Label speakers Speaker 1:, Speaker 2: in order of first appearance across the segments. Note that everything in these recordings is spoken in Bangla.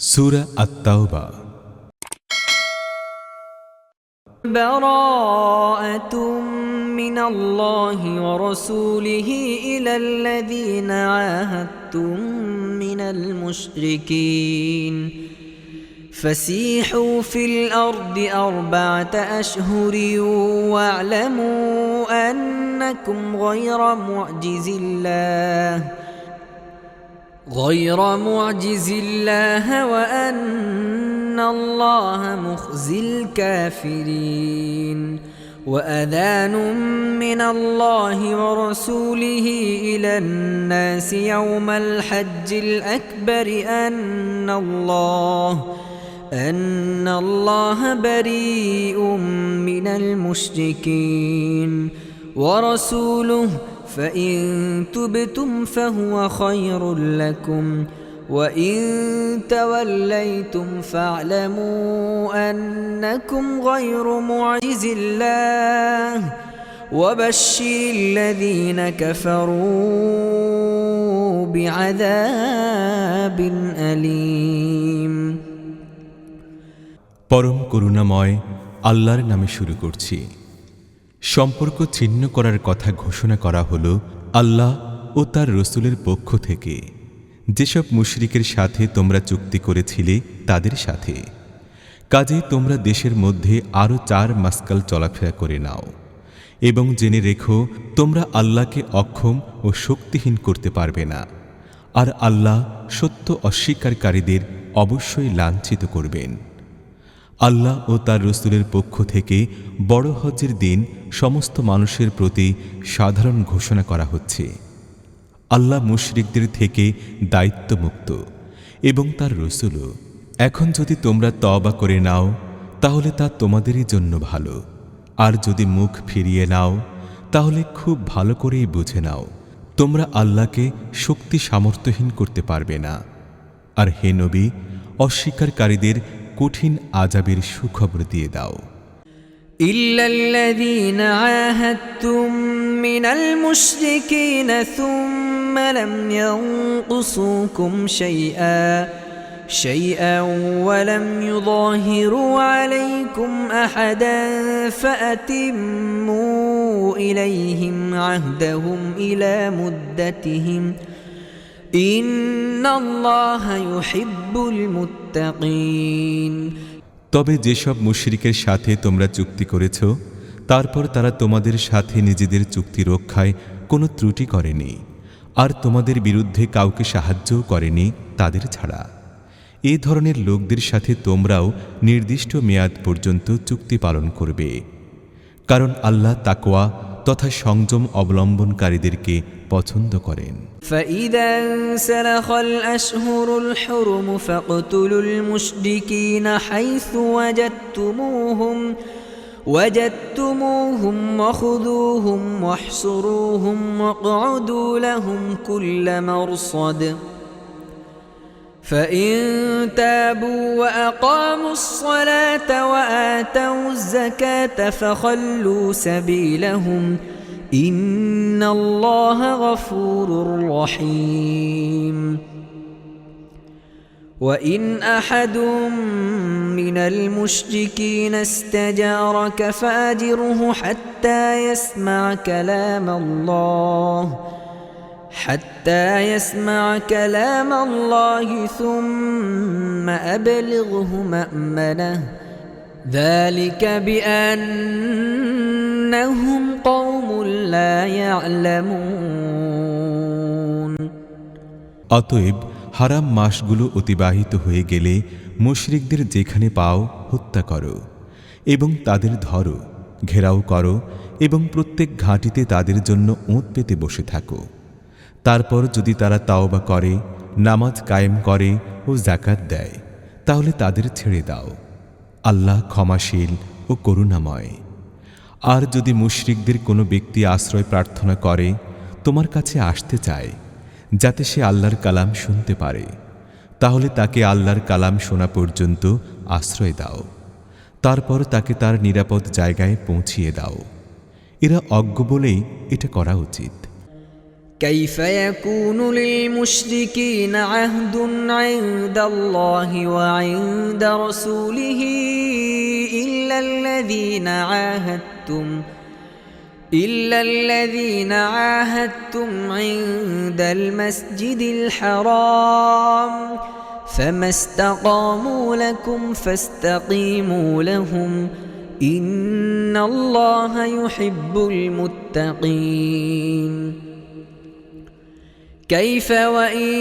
Speaker 1: সূরা আত-তাওবা।
Speaker 2: বারাআতুম মিনাল্লাহি ওয়া রাসূলিহি ইলাল্লাযীনা আহাদতুম মিনাল মুশরিকিন فسيحوا في الأرض 4 أشهر واعلموا أنكم غير معجز الله وأن الله مخزي الكافرين وأذان من الله ورسوله إلى الناس يوم الحج الأكبر أن الله بريء من المشركين ورسوله فإن تبتم فهو خير لكم وإن توليتم فاعلموا أنكم غير معجز الله وبشر الذين كفروا بعذاب أليم
Speaker 1: পরম করুণাময় আল্লাহর নামে শুরু করছি। সম্পর্ক ছিন্ন করার কথা ঘোষণা করা হলো আল্লাহ ও তার রসূলের পক্ষ থেকে যেসব মুশরিকের সাথে তোমরা চুক্তি করেছিলে তাদের সাথে। কাজেই তোমরা দেশের মধ্যে আরও 4 মাসকাল চলাফেরা করে নাও এবং জেনে রেখো তোমরা আল্লাহকে অক্ষম ও শক্তিহীন করতে পারবে না, আর আল্লাহ সত্য অস্বীকারীদের অবশ্যই লাঞ্ছিত করবেন। আল্লাহ ও তার রসূলের পক্ষ থেকে বড় হজ্জের দিন সমস্ত মানুষের প্রতি সাধারণ ঘোষণা করা হচ্ছে। আল্লাহ মুশরিকদের থেকে দায়িত্বমুক্ত এবং তার রসূলও। এখন যদি তোমরা তওবা করে নাও তাহলে তা তোমাদেরই জন্য ভালো, আর যদি মুখ ফিরিয়ে নাও তাহলে খুব ভালো করেই বুঝে নাও তোমরা আল্লাহকে শক্তি সামর্থ্যহীন করতে পারবে না। আর হে নবী, অস্বীকারীদের কঠিন আযাবের সুখবর দিয়ে দাও।
Speaker 2: ইল্লাল্লাযীনা আহাদতুম মিনাল মুশরিকিনা সুম্মা লাম ইয়ানকুসুকুম শাইআন ওয়া লাম ইউযাহিরু আলাইকুম আহাদান ফাআতিম্মু ইলাইহিম আহদাহুম ইলা মুদ্দাতিহিম ইন্নাল্লাহা ইউহিব্বুল মুত্তাকিন।
Speaker 1: তবে যেসব মুশরিকের সাথে তোমরা চুক্তি করেছ তারপর তারা তোমাদের সাথে নিজেদের চুক্তি রক্ষায় কোনো ত্রুটি করেনি, আর তোমাদের বিরুদ্ধে কাউকে সাহায্যও করেনি তাদের ছাড়া। এই ধরনের লোকদের সাথে তোমরাও নির্দিষ্ট মেয়াদ পর্যন্ত চুক্তি পালন করবে, কারণ আল্লাহ তাকওয়া তথা সংযম অবলম্বনকারীদেরকে পছন্দ করেন।
Speaker 2: فإذا انسلخ الأشهر الحرم فاقتلوا المشركين حيث وجدتموهم وخذوهم واحصروهم واقعدوا لهم كل مرصد فإن تابوا وأقاموا الصلاة وآتوا الزكاة فخلوا سبيلهم إن الله غفور رحيم وإن أحد من المشركين استجارك فأجره حتى يسمع كلام الله ثم أبلغه مأمنه ذلك بأنهم قوم لا يعلمون।
Speaker 1: অতএব হারাম মাসগুলো অতিবাহিত হয়ে গেলে মুশরিকদের যেখানে পাও হত্যা করো এবং তাদের ধরো, ঘেরাও করো এবং প্রত্যেক ঘাঁটিতে তাদের জন্য ওঁত পেতে বসে থাকো। তারপর যদি তারা তাওবা করে, নামাজ কায়েম করে ও যাকাত দেয় তাহলে তাদের ছেড়ে দাও। আল্লাহ ক্ষমাশীল ও করুণাময়। আর যদি মুশরিকদের কোনো ব্যক্তি আশ্রয় প্রার্থনা করে, তোমার কাছে আসতে চায় যাতে সে আল্লাহর কালাম শুনতে পারে, তাহলে তাকে আল্লাহর কালাম শোনা পর্যন্ত আশ্রয় দাও। তারপর তাকে তার নিরাপদ জায়গায় পৌঁছিয়ে দাও। এরা অজ্ঞ বলেই এটা করা উচিত।
Speaker 2: كيف يكون للمشركين عهد عند الله وعند رسوله إلا الذين عاهدتم عند المسجد الحرام فما استقاموا لكم فاستقيموا لهم إن الله يحب المتقين كيف وإن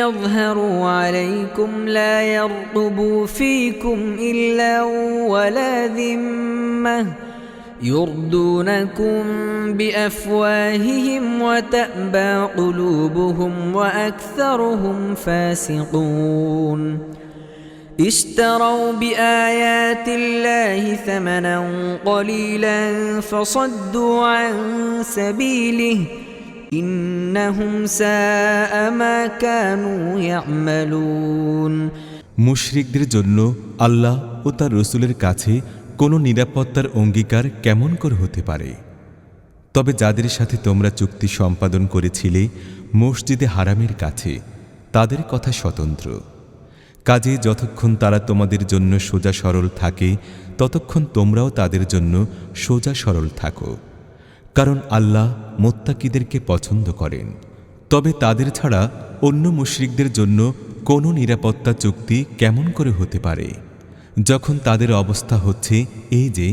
Speaker 2: يظهروا عليكم لا يرقبوا فيكم إلا ولا ذمة يرضونكم بأفواههم وتأبى قلوبهم وأكثرهم فاسقون اشتروا بآيات الله ثمنا قليلا فصدوا عن سبيله إنهم ساء ما كانوا يعملون
Speaker 1: মুশরিকদের জন্য আল্লাহ ও তার রসুলের কাছে কোনো নিরাপত্তার অঙ্গীকার কেমন করে হতে পারে? তবে যাদের সাথে তোমরা চুক্তি সম্পাদন করেছিলে মসজিদে হারামের কাছে, তাদের কথা স্বতন্ত্র। কাজে যতক্ষণ তারা তোমাদের জন্য সোজা সরল থাকে ততক্ষণ তোমরাও তাদের জন্য সোজা সরল থাকো, কারণ আল্লাহ মুত্তাকিদেরকে পছন্দ করেন। তবে তাদের ছাড়া অন্য মুশরিকদের জন্য কোনো নিরাপত্তা চুক্তি কেমন করে হতে পারে, যখন তাদের অবস্থা হচ্ছে এই যে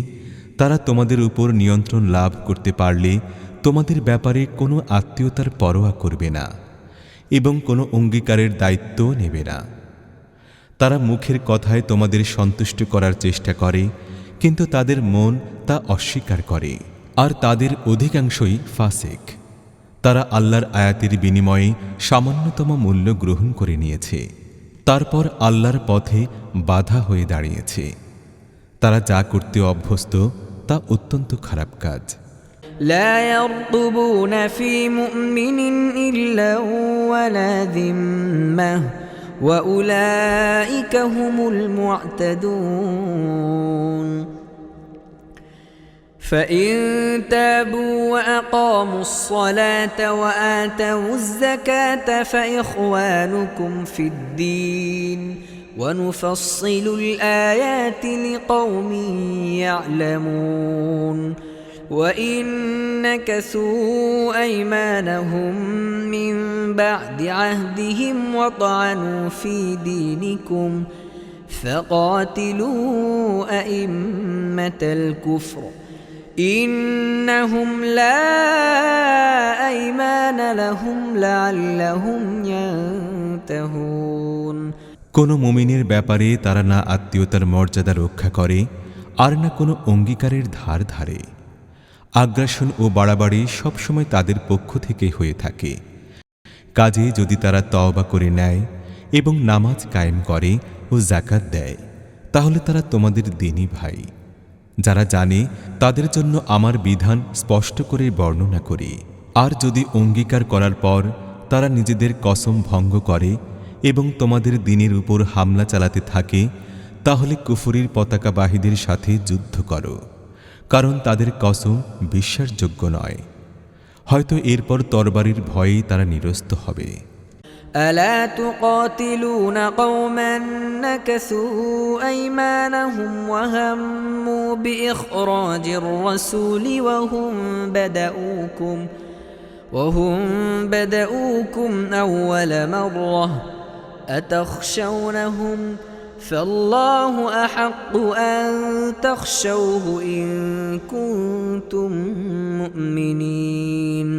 Speaker 1: তারা তোমাদের উপর নিয়ন্ত্রণ লাভ করতে পারলে তোমাদের ব্যাপারে কোনো আত্মীয়তার পরোয়া করবে না এবং কোনো অঙ্গীকারের দায়িত্বও নেবে না। তারা মুখের কথায় তোমাদের সন্তুষ্ট করার চেষ্টা করে, কিন্তু তাদের মন তা অস্বীকার করে, আর তাদের অধিকাংশই ফাসিক। তারা আল্লাহর আয়াতের বিনিময়ে সামান্যতম মূল্য গ্রহণ করে নিয়েছে, তারপর আল্লাহর পথে বাধা হয়ে দাঁড়িয়েছে। তারা যা করতে অভ্যস্ত তা অত্যন্ত খারাপ কাজ।
Speaker 2: لا يرقبون في مؤمن إلا ولا ذمة وأولئك هم المعتدون فإن تابوا وأقاموا الصلاة وآتوا الزكاة فإخوانكم في الدين ونفصل الآيات لقوم يعلمون وإن نكثوا أيمانهم من بعد عهدهم وطعنوا في دينكم فقاتلوا أئمة الكفر إنهم لا أيمان لهم لعلهم ينتهون
Speaker 1: কোনো মুমিনের ব্যাপারে তারা না আত্মীয়তার মর্যাদা রক্ষা করে আর না কোনো অঙ্গীকারের ধার ধারে। আগ্রাসন ও বাড়াবাড়ি সবসময় তাদের পক্ষ থেকে হয়ে থাকে। কাজে যদি তারা তওবা করে নেয় এবং নামাজ কায়েম করে ও যাকাত দেয়, তাহলে তারা তোমাদের দিনী ভাই। যারা জানে তাদের জন্য আমার বিধান স্পষ্ট করে বর্ণনা করি। আর যদি অঙ্গীকার করার পর তারা নিজেদের কসম ভঙ্গ করে এবং তোমাদের দিনের উপর হামলা চালাতে থাকে, তাহলে কুফরির পতাকাবাহীদের সাথে যুদ্ধ করো, কারণ তাদের কসম বিশ্বাসযোগ্য নয়। হয়তো এরপর তরবারির ভয়েই তারা নিরস্ত হবে।
Speaker 2: ألا تقاتلون قوما نكثوا أيمانهم وهموا بإخراج الرسول وهم بدؤوكم أول مرة أتخشونهم فالله أحق أن تخشوه إن كنتم مؤمنين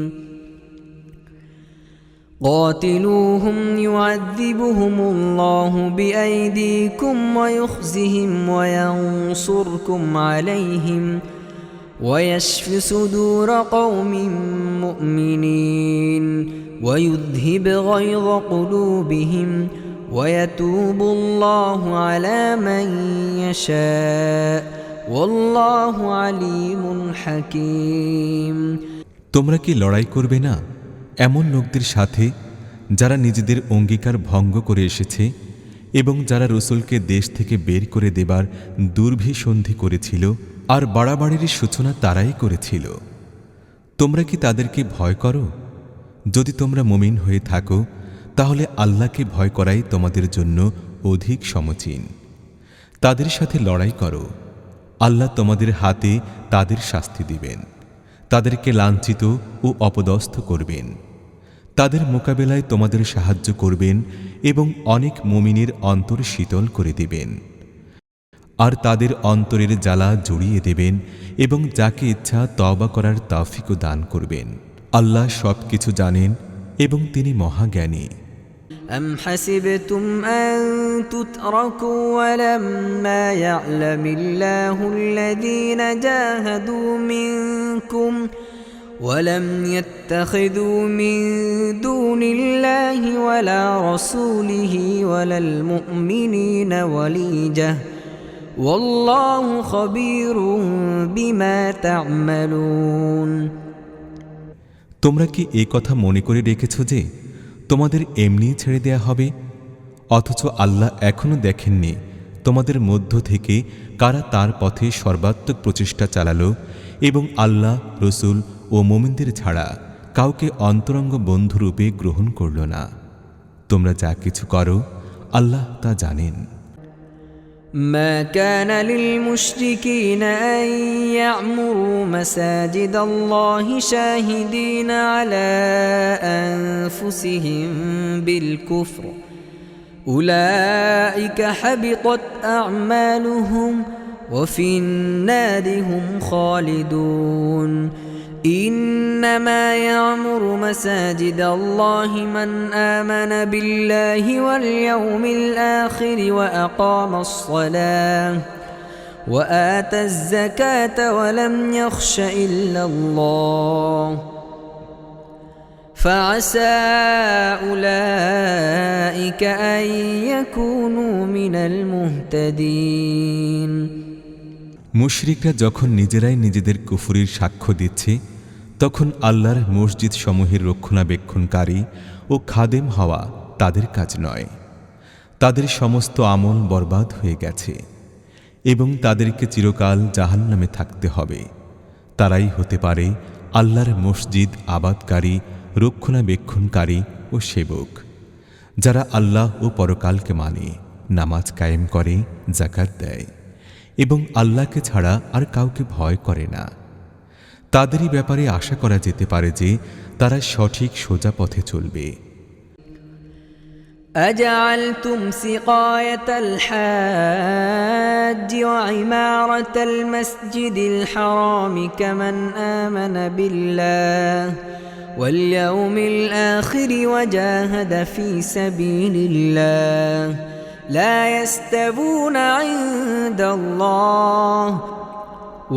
Speaker 2: قاتلوهم يعذبهم الله بأيديكم ويخزهم وينصركم عليهم ويشف صدور قوم مؤمنين ويذهب غيظ قلوبهم ويتوب الله على من يشاء والله عليم حكيم
Speaker 1: তোমরা কি লড়াই করবে না এমন লোকদের সাথে যারা নিজেদের অঙ্গীকার ভঙ্গ করে এসেছে এবং যারা রসুলকে দেশ থেকে বের করে দেবার দুর্ভিসন্ধি করেছিল, আর বাড়াবাড়ির সূচনা তারাই করেছিল? তোমরা কি তাদেরকে ভয় করো যদি তোমরা মুমিন হয়ে থাকো তাহলে আল্লাহকে ভয় করাই তোমাদের জন্য অধিক সমচীন। তাদের সাথে লড়াই করো, আল্লাহ তোমাদের হাতে তাদের শাস্তি দিবেন, তাদেরকে লাঞ্ছিত ও অপদস্থ করবেন। তাদের মোকাবেলায় তোমাদের সাহায্য করবেন এবং অনেক মুমিনের অন্তর শীতল করে দিবেন, আর তাদের অন্তরের জ্বালা জড়িয়ে দেবেন এবং যাকে ইচ্ছা তওবা করার তৌফিকও দান করবেন। আল্লাহ সব কিছু জানেন এবং তিনি মহাজ্ঞানী।
Speaker 2: أم حسبتم أن تتركوا ولما يعلم الله الذين جاهدوا منكم ولم يتخذوا من دون الله ولا رسوله ولا المؤمنين وليجة والله خبير بما تعملون।
Speaker 1: তোমরা কি এই কথা মনে করে রেখেছ যে তোমাদের এমনি ছেড়ে দেয়া হবে, অথচ আল্লাহ এখনো দেখেননি তোমাদের মধ্য থেকে কারা তার পথে সর্বাত্মক প্রচেষ্টা চালালো এবং আল্লাহ, রসুল ও মুমিনদের ছাড়া কাউকে অন্তরঙ্গ বন্ধুরূপে গ্রহণ করল না। তোমরা যা কিছু করো আল্লাহ তা জানেন।
Speaker 2: ما كان للمشركين أن يعمروا مساجد الله شاهدين على أنفسهم بالكفر أولئك حبطت أعمالهم وفي النار هم خالدون إنما يعمر مساجد الله من آمن بالله واليوم الآخر وأقام الصلاة وآتى الزكاة ولم يخش إلا الله فعسى أولئك أن يكونوا من المهتدين।
Speaker 1: মুশরিকরা যখন নিজেরাই নিজেদের কুফরির সাক্ষ্য দিচ্ছে তখন আল্লাহর মসজিদ সমূহের রক্ষণাবেক্ষণকারী ও খাদেম হওয়া তাদের কাজ নয়। তাদের সমস্ত আমল বরবাদ হয়ে গেছে এবং তাদেরকে চিরকাল জাহান্নামে থাকতে হবে। তারাই হতে পারে আল্লাহর মসজিদ আবাদকারী, রক্ষণাবেক্ষণকারী ও সেবক, যারা আল্লাহ ও পরকালকে মানে, নামাজ কায়েম করে, যাকাত দেয় এবং আল্লাহকে ছাড়া আর কাউকে ভয় করে না। তাদেরই ব্যাপারে আশা করা যেতে পারে যে তারা সঠিক সোজা পথে চলবে।
Speaker 2: أجعلتم سقاية الحاج وعمارة المسجد الحرام كمن آمن بالله واليوم الآخر وجاهد في سبيل الله لا يستوون عند الله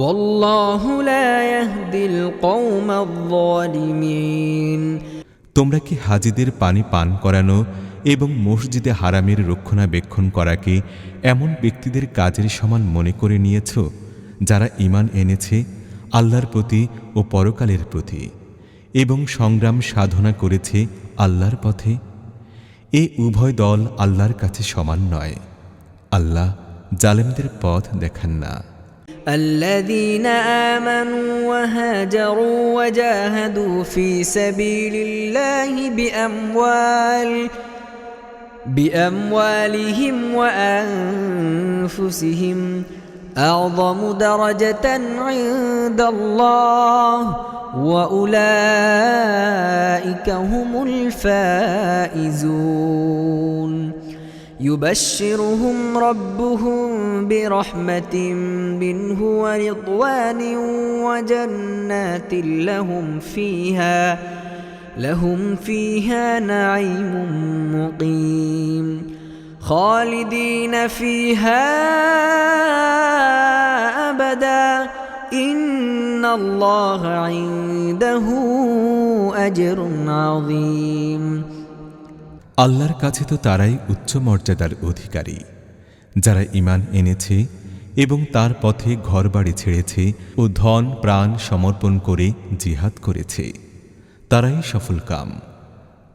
Speaker 2: والله لا يهدي القوم الظالمين।
Speaker 1: তোমরা কি হাজীদের পানি পান করানো এবং মসজিদে হারামের রক্ষণাবেক্ষণ করাকে এমন ব্যক্তিদের কাজের সমান মনে করে নিয়েছ যারা ঈমান এনেছে আল্লাহর প্রতি ও পরকালের প্রতি এবং সংগ্রাম সাধনা করেছে আল্লাহর পথে? এ উভয় দল আল্লাহর কাছে সমান নয়। আল্লাহ জালেমদের পথ দেখান না।
Speaker 2: الذين آمنوا وهاجروا وجاهدوا في سبيل الله بأموالهم وأنفسهم أعظم درجة عند الله وأولئك هم الفائزون يبشرهم ربهم برحمة منه ورضوان وجنات لهم فيها نعيم مقيم خالدين فيها أبدا إن الله عنده أجر عظيم।
Speaker 1: আল্লাহর কাছে তো তারাই উচ্চ মর্যাদার অধিকারী যারা ঈমান এনেছে এবং তার পথে ঘরবাড়ি ছেড়েছে ও ধন প্রাণ সমর্পণ করে জিহাদ করেছে, তারাই সফলকাম।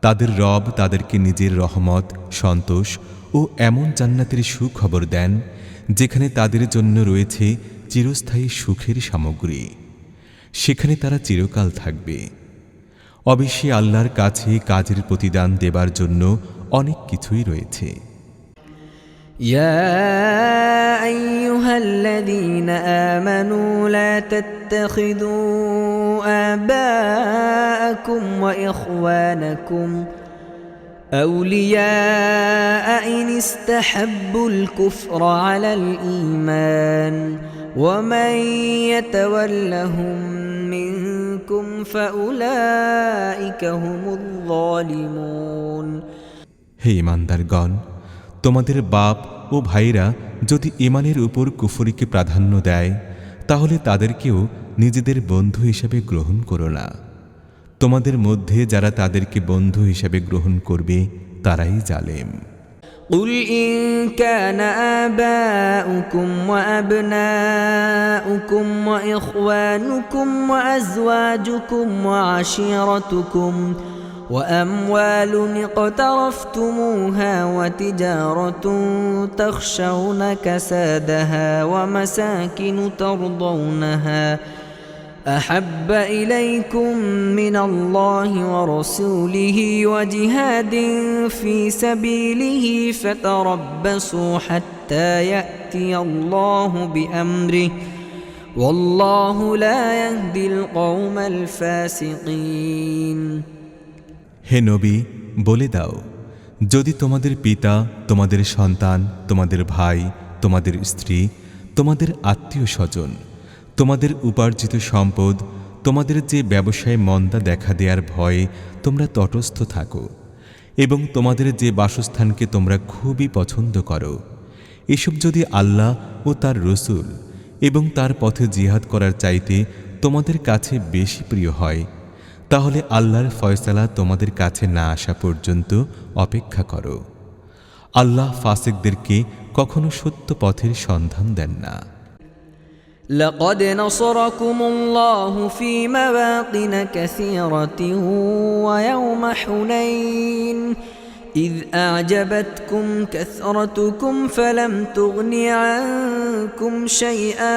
Speaker 1: তাদের রব তাদেরকে নিজের রহমত, সন্তোষ ও এমন জান্নাতের সুখবর দেন যেখানে তাদের জন্য রয়েছে চিরস্থায়ী সুখের সামগ্রী, সেখানে তারা চিরকাল থাকবে। অবশ্যই আল্লাহর কাছে কাজের প্রতিদান দেবার জন্য অনেক কিছুই রয়েছে।
Speaker 2: يا أيها الذين آمنوا لا تتخذوا آباءكم وإخوانكم أولياء إن استحبوا الكفر على الإيمان ومن يتولهم منكم فأولئك هم الظالمون
Speaker 1: হে ঈমানদারগণ, তোমাদের বাপ ও ভাইরা যদি ঈমানের উপর কুফরিকে প্রাধান্য দেয়, তাহলে তাদেরকেও নিজেদের বন্ধু হিসেবে গ্রহণ করো না। তোমাদের মধ্যে যারা তাদেরকে বন্ধু হিসেবে গ্রহণ করবে তারাই জালেম।
Speaker 2: قل إن كان آباؤكم وأبناؤكم وإخوانكم وأزواجكم وعشيرتكم وأموال اقترفتموها وتجارة تخشون كسادها ومساكن ترضونها أحب إليكم من الله ورسوله وجهاد في سبيله فتربصوا حتى يأتي الله بأمره والله لا يهدي القوم الفاسقين
Speaker 1: হে নবী, বলে দাও, যদি তোমাদের পিতা, তোমাদের সন্তান, তোমাদের ভাই, তোমাদের স্ত্রী, তোমাদের আত্মীয় স্বজন, তোমাদের উপার্জিত সম্পদ, তোমাদের যে ব্যবসায় মন্দা দেখা দেওয়ার ভয়ে তোমরা তটস্থ থাকো এবং তোমাদের যে বাসস্থানকে তোমরা খুবই পছন্দ করো, এসব যদি আল্লাহ ও তার রসুল এবং তার পথে জিহাদ করার চাইতে তোমাদের কাছে বেশি প্রিয় হয়, তাহলে আল্লাহর ফয়সালা তোমাদের কাছে না আসা পর্যন্ত অপেক্ষা করো। আল্লাহ ফাসিকদেরকে কখনো সত্য পথের সন্ধান দেন না।
Speaker 2: لقد نصركم الله في مواطن كثيرة ويوم حنين إذ أعجبتكم كثرتكم فلم تغن عنكم شيئا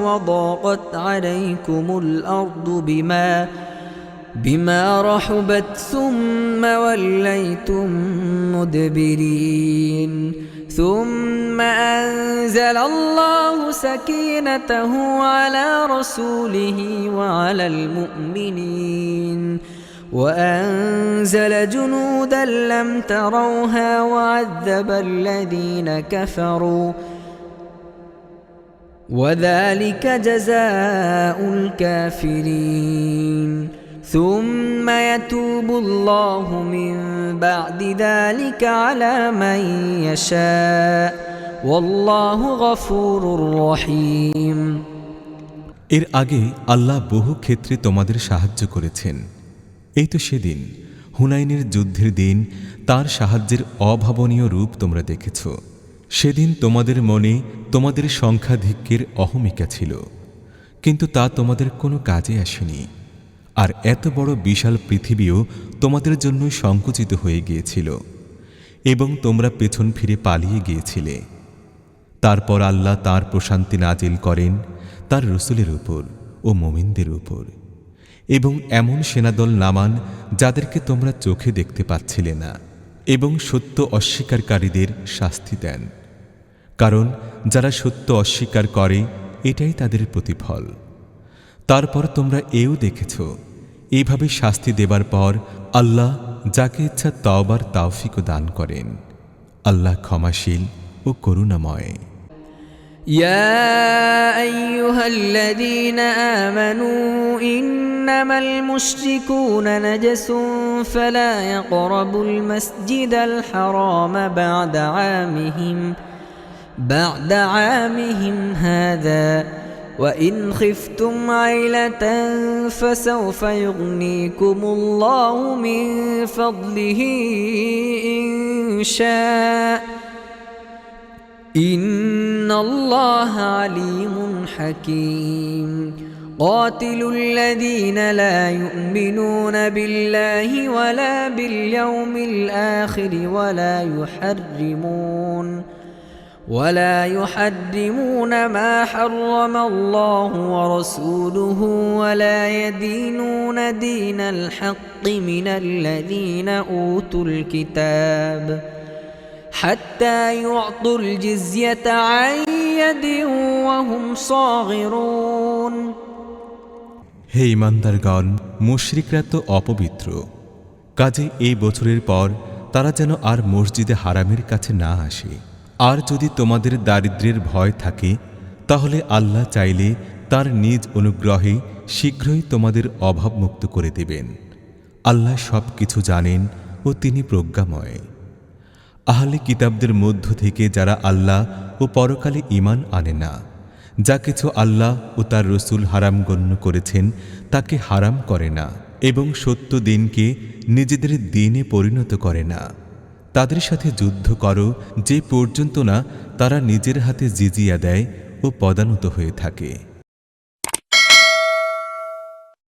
Speaker 2: وضاقت عليكم الأرض بما رحبت ثم وليتم مدبرين ثم أنزل الله سكينته على رسوله وعلى المؤمنين وأنزل جنودا لم تروها وعذب الذين كفروا وذلك جزاء الكافرين ثم يتوب الله من بعد ذلك على من يشاء والله غفور رحيم
Speaker 1: এর আগে আল্লাহ বহু ক্ষেত্রে তোমাদের সাহায্য করেছেন। এই তো সেদিন হুনাইনের যুদ্ধের দিন তার সাহায্যের অভাবনীয় রূপ তোমরা দেখেছ। সেদিন তোমাদের মনে তোমাদের সংখ্যাধিক্যের অহমিকা ছিল, কিন্তু তা তোমাদের কোনো কাজে আসেনি। আর এত বড় বিশাল পৃথিবীও তোমাদের জন্য সংকুচিত হয়ে গিয়েছিল এবং তোমরা পেছন ফিরে পালিয়ে গিয়েছিলে। তারপর আল্লাহ তাঁর প্রশান্তি নাজিল করেন তার রসুলের উপর ও মুমিনদের উপর, এবং এমন সেনাদল নামান যাদেরকে তোমরা চোখে দেখতে পাচ্ছিলে না, এবং সত্য অস্বীকারীদের শাস্তি দেন, কারণ যারা সত্য অস্বীকার করে এটাই তাদের প্রতিফল। তারপর তোমরা এও দেখেছ, এইভাবে শাস্তি দেবার পর আল্লাহ যাকে ইচ্ছা তওবার তাওফিক দান করেন। আল্লাহ ক্ষমাশীল ও করুণাময়।
Speaker 2: يا أيها الذين آمنوا إنما المشركون نجس فلا يقربوا المسجد الحرام بعد عامهم هذا وإن خفتم عيلة فسوف يغنيكم الله من فضله إن شاء إن الله عليم حكيم قاتلوا الذين لا يؤمنون بالله ولا باليوم الآخر ولا يحرمون ما حرم الله ورسوله ولا يدينون دين الحق من الذين أوتوا الكتاب حتى يعطوا الجزية عن يد وهم صاغرون
Speaker 1: হে ইমানদারগণ, মুশরিকরা তো অপবিত্র, কাজে এই বছরের পর তারা যেন আর মসজিদে হারামের কাছে না আসে। আর যদি তোমাদের দারিদ্র্যের ভয় থাকে, তাহলে আল্লাহ চাইলে তার নিজ অনুগ্রহে শীঘ্রই তোমাদের অভাবমুক্ত করে দেবেন। আল্লাহ সব কিছু জানেন ও তিনি প্রজ্ঞাময়। আহলে কিতাবদের মধ্য থেকে যারা আল্লাহ ও পরকালে ঈমান আনে না, যা কিছু আল্লাহ ও তার রসুল হারাম গণ্য করেছেন তাকে হারাম করে না এবং সত্য দিনকে নিজেদের দিনে পরিণত করে না, তাদের সাথে যুদ্ধ করো যে পর্যন্ত না তারা নিজের হাতে জিজিয়া দেয় ও পদানত হয়ে থাকে।